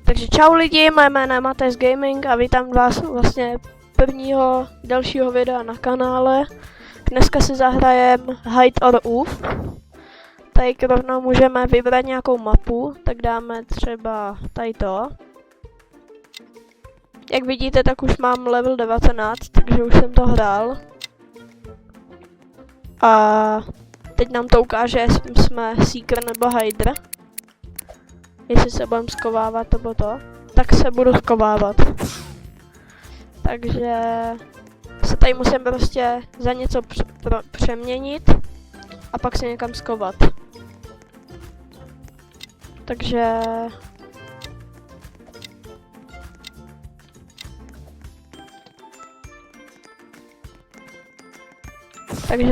Takže čau lidi, moje jméno je Matthijs Gaming a vítám vás vlastně prvního dalšího videa na kanále. Dneska si zahrajem Hide or Oof. Tady rovnou můžeme vybrat nějakou mapu, tak dáme třeba tady to. Jak vidíte, tak už mám level 19, takže už jsem to hrál. A teď nám to ukáže, jestli jsme Seeker nebo Hider. Jestli se budeme skovávat nebo to, tak se budu skovávat. Takže se tady musím prostě za něco přeměnit a pak se někam skovat. Takže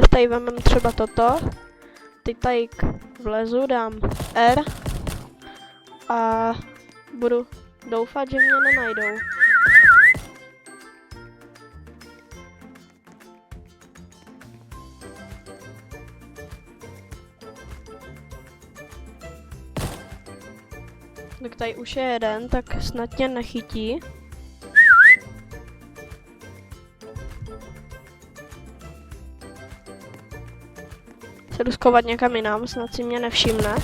tady vezmeme třeba toto. Teď tady vlezu, dám R a budu doufat, že mě nenajdou. Tak tady už je jeden, tak snad mě nechytí. Se jdu skovat někam jinam, snad si mě nevšimne.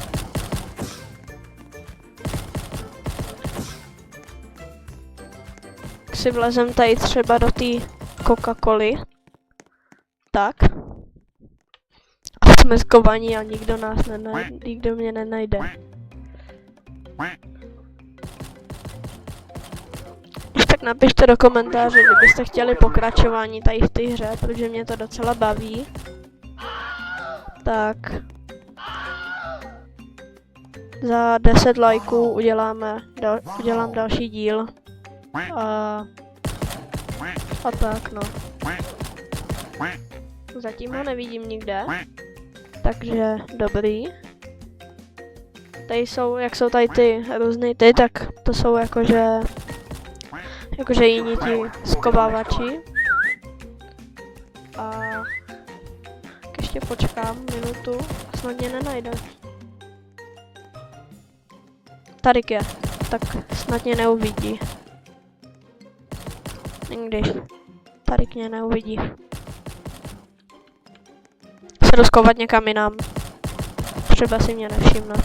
Tak si vlezem tady třeba do té Coca-Coly. Tak. A jsme skovaní a nikdo mě nenajde. Tak napište do komentáře, kdybyste chtěli pokračování tady v té hře, protože mě to docela baví. Tak. Za 10 lajků udělám další díl. A tak no. Zatím ho nevidím nikde. Takže dobrý. Tady jsou, jak jsou tady ty různý ty, tak to jsou jakože jiní ti skovávači. A ještě počkám minutu a snad mě nenajde. Tadyk je, tak snad mě neuvidí. Když Tadyk mě neuvidí. Se jdu skovat někam jinam. Třeba si mě nevšimne.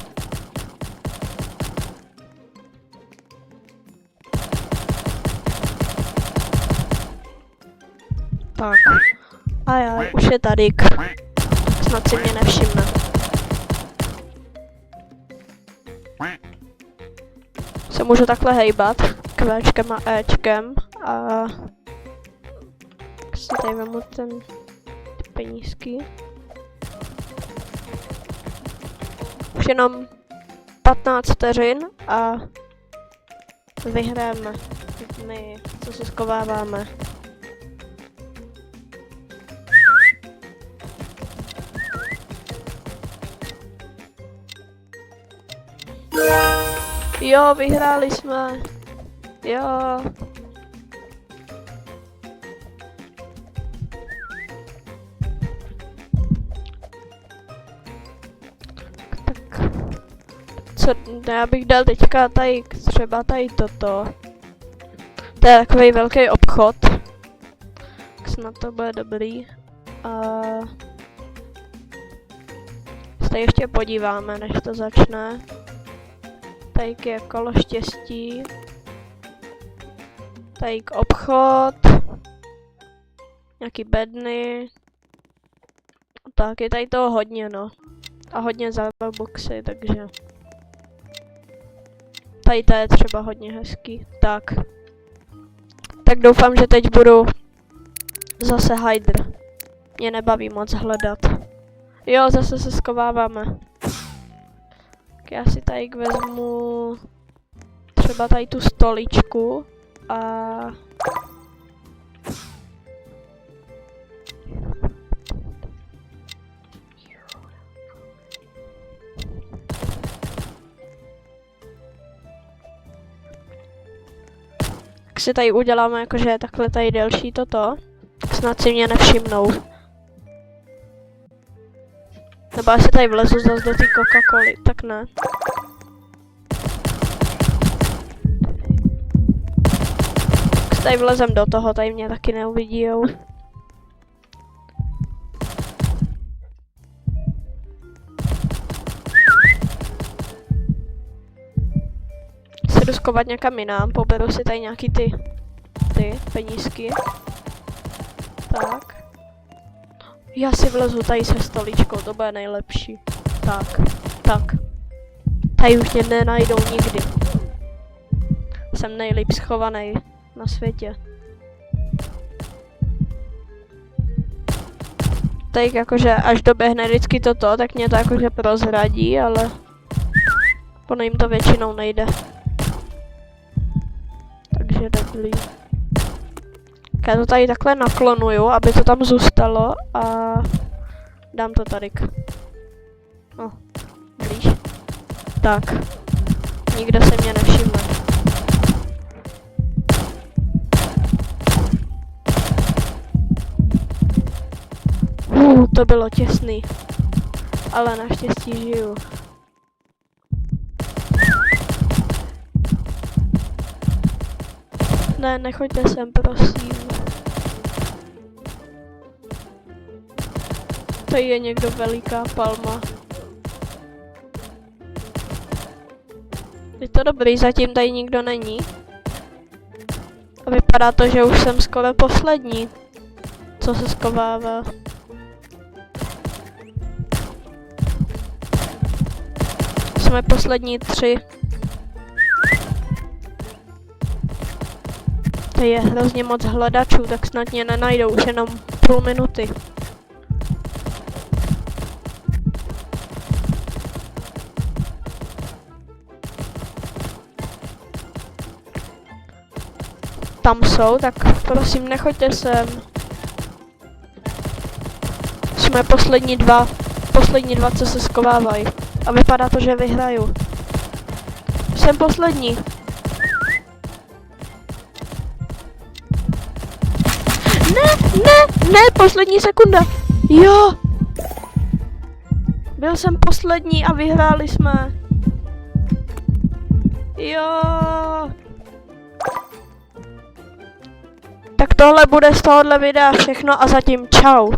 Tak. Ajaj, už je Tadyk. Snad si mě nevšimne. Se můžu takhle hejbat. Kvéčkem a Ečkem. A si tady vemu ty penízky. Už jenom 15 vteřin a vyhrajeme my, co se skováváme. Jo, vyhráli jsme. Jo. Tak. Co, já bych dal teďka tady, třeba tady toto. To je takový velký obchod. Tak snad to bude dobrý. A se ještě podíváme, než to začne. Tady je kolo štěstí. Tady obchod. Nějaký bedny. Tak, je tady toho hodně, no. A hodně za boxy, takže. Tady to je třeba hodně hezký. Tak. Tak doufám, že teď budu zase Hider. Mě nebaví moc hledat. Jo, zase se skováváme. Já si tady vezmu třeba tady tu stoličku a tak si tady uděláme jakože takhle tady delší toto. Snad si mě nevšimnou. Nebo asi tady vlezu zase do té Coca-Coly, tak ne. Tady vlezem do toho, tady mě taky neuvidíjou. Se jdu skovat někam jinam, poberu si tady nějaký ty penízky. Tak. Já si vlezu tady se stoličkou, to bude nejlepší. Tak. Tady už mě nenajdou nikdy. Jsem nejlíp schovaný na světě. Teď jakože až doběhne vždycky toto, tak mě to jakože prozradí, ale ono jim to většinou nejde. Takže dobrý. Já to tady takhle naklonuju, aby to tam zůstalo a dám to tady. No, blíž. Tak. Nikdo se mě nevšimne. To bylo těsný. Ale naštěstí žiju. Ne, nechoďte sem, prosím. Tady je někdo veliká palma. Je to dobrý, zatím tady nikdo není. A vypadá to, že už jsem skoro poslední, co se skovává. Jsme poslední 3. Tady je hrozně moc hledačů, tak snad mě nenajdou už jenom půl minuty. Tam jsou, tak prosím nechoďte sem. Jsme poslední dva, co se skovávají. A vypadá to, že vyhraju. Jsem poslední. Ne, poslední sekunda. Jo. Byl jsem poslední a vyhráli jsme. Jo. Tak tohle bude z tohohle videa všechno a zatím čau.